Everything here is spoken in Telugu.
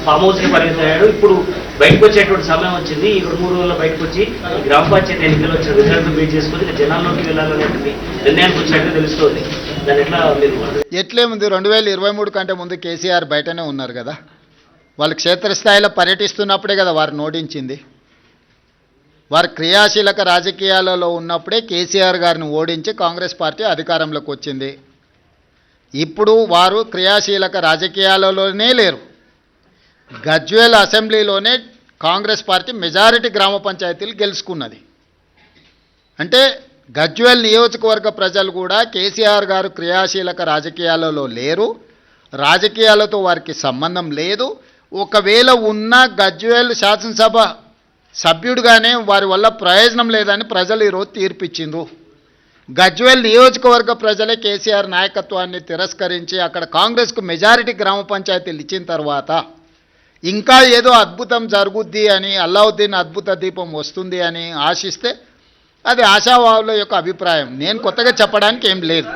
ఫామ్ హౌస్ కి పరిమితమయ్యాడు. ఇప్పుడు బయటకు వచ్చేటువంటి సమయం వచ్చింది. ఈ 2-3 రోజుల్లో బయటకు వచ్చి గ్రామ పంచాయతీ ఎన్నికల్లో వచ్చిన రిజల్ట్ బేస్ చేసుకుని జనాల్లోకి వెళ్ళాలనేటువంటి నిర్ణయానికి వచ్చినట్టు తెలుస్తోంది. దాని ఎట్లా మీరు ఎట్లేముంది 2023 కంటే ముందు కేసీఆర్ బయటనే ఉన్నారు కదా. వాళ్ళు క్షేత్రస్థాయిలో పర్యటిస్తున్నప్పుడే కదా వారు ఓడించింది. వారు క్రియాశీలక రాజకీయాలలో ఉన్నప్పుడే కేసీఆర్ గారిని ఓడించి కాంగ్రెస్ పార్టీ అధికారంలోకి వచ్చింది. ఇప్పుడు వారు క్రియాశీలక రాజకీయాలలోనే లేరు. గజ్వేల్ అసెంబ్లీలోనే కాంగ్రెస్ పార్టీ మెజారిటీ గ్రామ పంచాయతీలు గెలుచుకున్నది. అంటే గజ్వేల్ నియోజకవర్గ ప్రజలు కూడా కేసీఆర్ గారు క్రియాశీలక రాజకీయాలలో లేరు, రాజకీయాలతో వారికి సంబంధం లేదు. ఒకవేళ ఉన్న గజ్వేల్ శాసనసభ సభ్యుడిగానే వారి వల్ల ప్రయోజనం లేదని ప్రజలు ఈరోజు తీర్పిచ్చిండ్రు. గజ్వేల్ నియోజకవర్గ ప్రజలే కేసీఆర్ నాయకత్వాన్ని తిరస్కరించి అక్కడ కాంగ్రెస్కు మెజారిటీ గ్రామ పంచాయతీలు ఇచ్చిన తర్వాత ఇంకా ఏదో అద్భుతం జరుగుద్ది అని, అల్లావుద్దీన్ అద్భుత దీపం వస్తుంది అని ఆశిస్తే అది ఆశావాహుల యొక్క అభిప్రాయం. నేను కొత్తగా చెప్పడానికి ఏం లేదు.